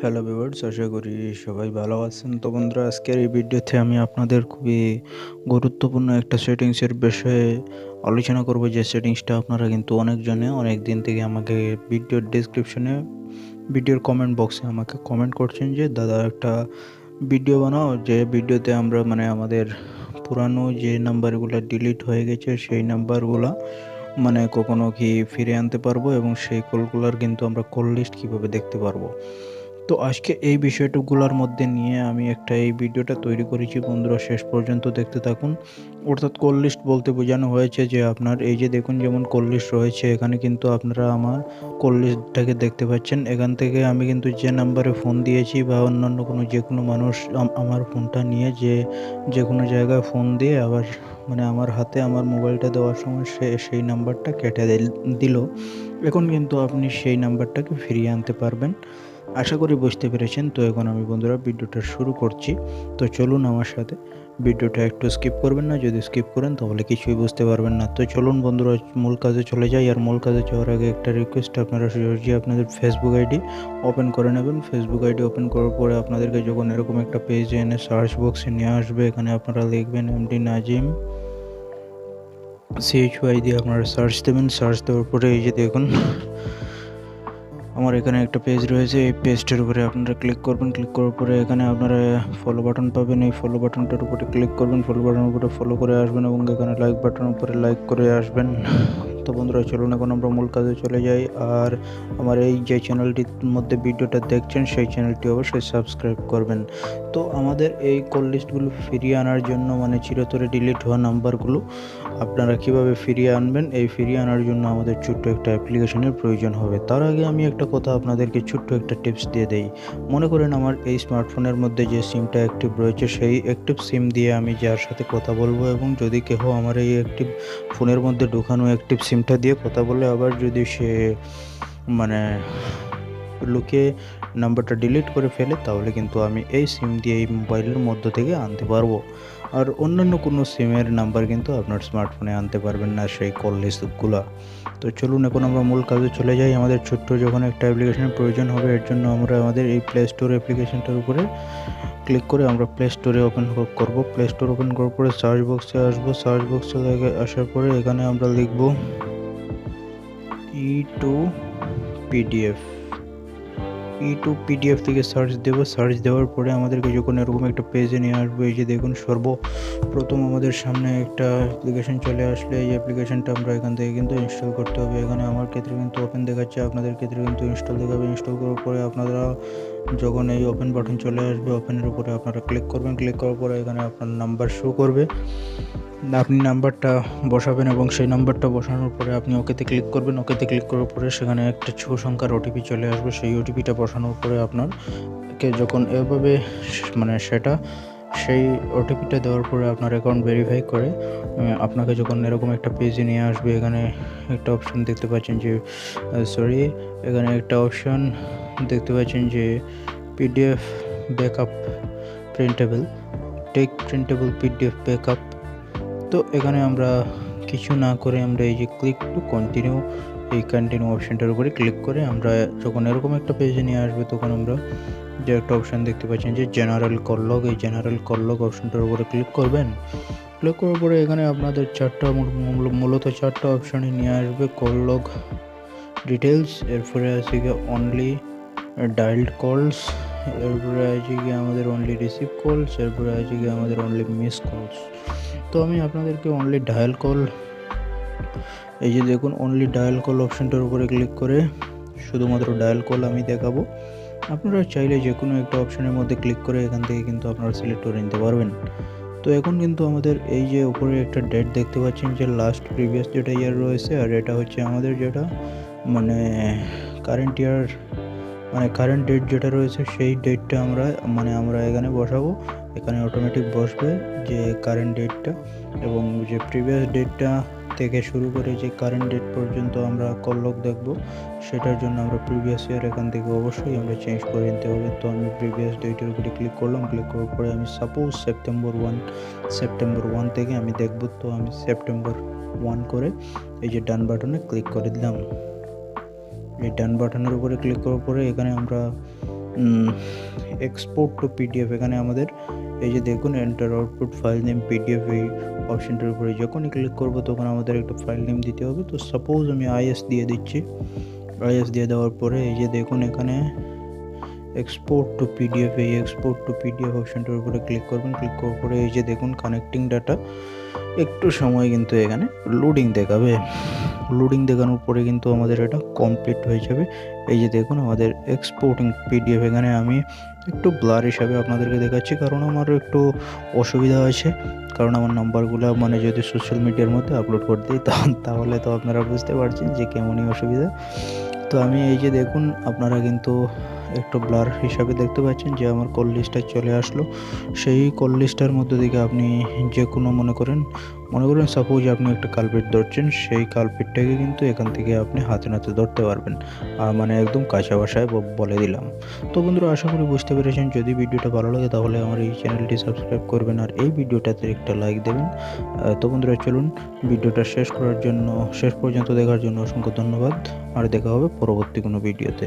Hello viewers, আশা করি সবাই ভালো আছেন। তো বন্ধুরা, আজকের এই ভিডিওতে আমি আপনাদের খুবই গুরুত্বপূর্ণ একটা সেটিংসের বিষয়ে আলোচনা করব, যে সেটিংসটা আপনারা কিন্তু অনেকজনে অনেক দিন থেকে আমাকে ভিডিওর ডেসক্রিপশনে, ভিডিওর কমেন্ট বক্সে আমাকে কমেন্ট করছেন যে দাদা একটা ভিডিও বানাও, যে ভিডিওতে আমরা আমাদের পুরানো যে নাম্বারগুলো ডিলিট হয়ে গেছে সেই নাম্বারগুলো কখনো কি ফিরে আনতে পারবো, এবং সেই কলগুলার কিন্তু আমরা কল লিস্ট কীভাবে দেখতে পারবো। তো আজকে এই বিষয়গুলোর মধ্যে নিয়ে আমি একটা এই ভিডিওটা তৈরি করেছি। বন্ধুরা, শেষ পর্যন্ত দেখতে থাকুন। অর্থাৎ কল লিস্ট বলতে বোঝানো হয়েছে যে আপনার এই যে দেখুন, যেমন কল লিস্ট রয়েছে এখানে, কিন্তু আপনারা আমার কল লিস্টটাকে দেখতে পাচ্ছেন। এখান থেকে আমি কিন্তু যে নাম্বারে ফোন দিয়েছি বা অন্যান্য যে কোনো মানুষ আমার ফোনটা নিয়ে যে কোনো জায়গায় ফোন দিয়ে আবার আমার হাতে আমার মোবাইলটা দেওয়ার সময় সেই নাম্বারটা কেটে দিল। এখন কিন্তু আপনি সেই নাম্বারটাকে ফিরিয়ে আনতে পারবেন। আশা করি বুঝতে পেরেছেন। তো এখন আমি বন্ধুরা ভিডিওটা শুরু করছি। তো চলুন আমার সাথে, ভিডিওটা একটু স্কিপ করবেন না, যদি স্কিপ করেন তাহলে কিছুই বুঝতে পারবেন না। তো চলুন বন্ধুরা, মূল কাজে চলে যাই। আর মূল কাজে যাওয়ার আগে একটা রিকোয়েস্ট, আপনারা সরাসরি আপনাদের ফেসবুক আইডি ওপেন করে নেবেন। ফেসবুক আইডি ওপেন করার পরে আপনাদেরকে যখন এরকম একটা পেজে এনে সার্চ বক্সে নিয়ে আসবে, এখানে আপনারা লিখবেন এমডি নাজিম, CHY দিয়ে আপনারা সার্চ দেবেন। সার্চ দেওয়ার পরে এই যে দেখুন, আমার এখানে একটা পেজ রয়েছে। এই পেজটার উপরে আপনারা ক্লিক করবেন। ক্লিক করার পরে এখানে আপনারা ফলো বাটন পাবেন। এই ফলো বাটনটার উপরে ক্লিক করবেন। ফলো বাটনের উপরে ফলো করে আসবেন এবং এখানে লাইক বাটনের উপরে লাইক করে আসবেন। তো বন্ধুরা, চলুন এখন আমরা মূল কাজে চলে যাই। আর আমার এই যে চ্যানেলটির মধ্যে ভিডিওটা দেখছেন, সেই চ্যানেলটি অবশ্যই সাবস্ক্রাইব করবেন। তো আমাদের এই কল লিস্টগুলো ফিরিয়ে আনার জন্য, চিরতরে ডিলিট হওয়া নাম্বারগুলো আপনারা কিভাবে ফিরিয়ে আনবেন, এই ফিরিয়ে আনার জন্য আমাদের ছোট্ট একটা অ্যাপ্লিকেশনের প্রয়োজন হবে। তার আগে আমি একটা কথা আপনাদেরকে ছোট্ট একটা টিপস দিয়ে দেই। মনে করেন আমার এই স্মার্টফোনের মধ্যে যে সিমটা অ্যাক্টিভ রয়েছে, সেই অ্যাক্টিভ সিম দিয়ে আমি যার সাথে কথা বলবো, এবং যদি কেউ আমার এই অ্যাক্টিভ ফোনের মধ্যে ঢোকানো অ্যাক্টিভ সিমটা দিয়ে কথা বলে, আবার যদি সে লুকিয়ে নাম্বারটা ডিলিট করে ফেলে, তাহলে কিন্তু আমি এই সিম দিয়ে এই মোবাইলের মধ্য থেকে আনতে পারবো। আর অন্যান্য কোনো সিমের নাম্বার কিন্তু আপনার স্মার্টফোনে আনতে পারবেন না সেই কল লিস্টগুলো। তো চলুন এখন আমরা মূল কাজে চলে যাই। আমাদের ছোট্ট যখন একটা অ্যাপ্লিকেশনের প্রয়োজন হবে, এর জন্য আমরা আমাদের এই প্লে স্টোর অ্যাপ্লিকেশনটার উপরে ক্লিক করে আমরা প্লে স্টোরে ওপেন করব। প্লে স্টোর ওপেন করার পরে সার্চ বক্সে আসবো। সার্চ বক্সে আসার পরে এখানে আমরা লিখব ই2PDF থেকে সার্চ দেব। সার্চ দেওয়ার পরে আমাদেরকে যখন এরকম একটা পেজে নিয়ে আসবে, এই যে দেখুন, সর্বপ্রথম আমাদের সামনে একটা অ্যাপ্লিকেশন চলে আসলে এই অ্যাপ্লিকেশনটা আমরা এখান থেকে কিন্তু ইনস্টল করতে হবে। এখানে আমার ক্ষেত্রে কিন্তু ওপেন দেখাচ্ছে, আপনাদের ক্ষেত্রে কিন্তু ইনস্টল দেখাবে। ইনস্টল করার পরে আপনারা যখন এই ওপেন বাটন চলে আসবে, ওপেনের উপরে আপনারা ক্লিক করবেন। ক্লিক করার পরে এখানে আপনার নাম্বার শো করবে, আপনি নাম্বারটা বসাবেন এবং সেই নাম্বারটা বসানোর পরে আপনি ওকেতে ক্লিক করবেন। ওকেতে ক্লিক করার পরে সেখানে একটা 6 সংখ্যার ওটিপি চলে আসবে। সেই ওটিপিটা বসানোর পরে আপনারকে যখন এভাবে সেই ওটিপিটা দেওয়ার পরে আপনার অ্যাকাউন্ট ভেরিফাই করে আপনাকে যখন এরকম একটা পেজে নিয়ে আসবে, এখানে একটা অপশন দেখতে পাচ্ছেন যে এখানে একটা অপশন দেখতে পাচ্ছেন যে PDF backup printable, take printable PDF backup. তো এখানে আমরা কিছু না করে আমরা এই যে ক্লিক টু কন্টিনিউ, এই কন্টিনিউ অপশানটার উপরে ক্লিক করে আমরা যখন এরকম একটা পেজে নিয়ে আসবে, তখন আমরা যে একটা অপশান দেখতে পাচ্ছেন যে জেনারেল কল লগ, এই জেনারেল কল লগ অপশানটার উপরে ক্লিক করবেন। ক্লিক করার পরে এখানে আপনাদের মূলত চারটা অপশানে নিয়ে আসবে। কল লগ ডিটেলস, এরপরে আছে গিয়ে অনলি ডায়ালড কলস, এরপরে আছে গিয়ে আমাদের অনলি রিসিভ কলস, এরপরে আছে গিয়ে আমাদের অনলি মিস কলস। তো আমি আপনাদেরকে অনলি ডায়াল কল, এই যে দেখুন অনলি ডায়াল কল অপশানটার উপরে ক্লিক করে শুধুমাত্র ডায়াল কল আমি দেখাবো। আপনারা চাইলে যে কোনো একটা অপশানের মধ্যে ক্লিক করে এখান থেকে কিন্তু আপনারা সিলেক্ট করে নিতে পারবেন। তো এখন কিন্তু আমাদের এই যে উপরে একটা ডেট দেখতে পাচ্ছেন যে লাস্ট প্রিভিয়াস যেটা ইয়ার রয়েছে, আর এটা হচ্ছে আমাদের যেটা কারেন্ট ইয়ার, কারেন্ট ডেট যেটা রয়েছে, সেই ডেটটা আমরা এখানে বসাবো। এখানে অটোমেটিক বসবে যে কারেন্ট ডেটটা, এবং যে প্রিভিয়াস ডেটটা থেকে শুরু করে যে কারেন্ট ডেট পর্যন্ত আমরা কল লগ দেখব, সেটার জন্য আমরা প্রিভিয়াস ইয়ার এখান থেকে অবশ্যই আমরা চেঞ্জ করে নিতে হবে। তো আমি প্রিভিয়াস ডেটের উপরে ক্লিক করলাম। ক্লিক করার পরে আমি সাপোজ সেপ্টেম্বর 1 থেকে আমি দেখব। তো আমি সেপ্টেম্বর 1 করে এই যে ডান বাটনে ক্লিক করে দিলাম। এই ডান বাটনের উপরে ক্লিক করার পরে এখানে আমরা এক্সপোর্ট টু পিডিএফ, এখানে আমাদের এই যে দেখুন enter output file name PDF, এই অপশনটার উপরে যখনই ক্লিক করব তখন আমাদের একটা ফাইল নেম দিতে হবে। তো সাপোজ আমি আইএস দিয়ে দিচ্ছি। আইএস দিয়ে দেওয়ার পরে এই যে দেখুন এখানে এক্সপোর্ট টু পিডিএফ, এই এক্সপোর্ট টু পিডিএফ অপশনটার উপরে ক্লিক করবেন। ক্লিক করার পরে এই যে দেখুন কানেক্টিং ডাটা, একটু সময় কিন্তু এখানে লোডিং দেখাবে। লোডিং দেখানোর পরে কিন্তু আমাদের এটা কমপ্লিট হয়ে যাবে। এই যে দেখুন আমাদের এক্সপোর্টিং পিডিএফ, এখানে আমি একটু ব্লার হিসাবে আপনাদেরকে দেখাচ্ছি কারণ আমারও একটু অসুবিধা আছে, কারণ আমার নাম্বারগুলো মানে যদি সোশ্যাল মিডিয়ার মধ্যে আপলোড করে দিই তাহলে তো আপনারা বুঝতে পারছেন যে কেমনই অসুবিধা। তো আমি এই যে দেখুন আপনারা কিন্তু একটু ব্লার হিসাবে দেখতে পাচ্ছেন যে আমার কল লিস্টটা চলে আসলো। সেই কল লিস্টের মধ্যে থেকে আপনি যে কোনো মনে করেন সাপোজ আপনি একটা কালপিট ধরছেন, সেই কালপিটটাকে কিন্তু এখান থেকে আপনি হাতে নাতে ধরতে পারবেন। মানে একদম কাঁচা ভাষায় বলে দিলাম। তো বন্ধুরা আশা করি বুঝতে পেরেছেন। যদি ভিডিওটা ভালো লাগে তাহলে আমার এই চ্যানেলটি সাবস্ক্রাইব করবেন আর এই ভিডিওটাতে একটা লাইক দেবেন। তো বন্ধুরা চলুন ভিডিওটা শেষ পর্যন্ত দেখার জন্য অসংখ্য ধন্যবাদ, আর দেখা হবে পরবর্তী কোনো ভিডিওতে।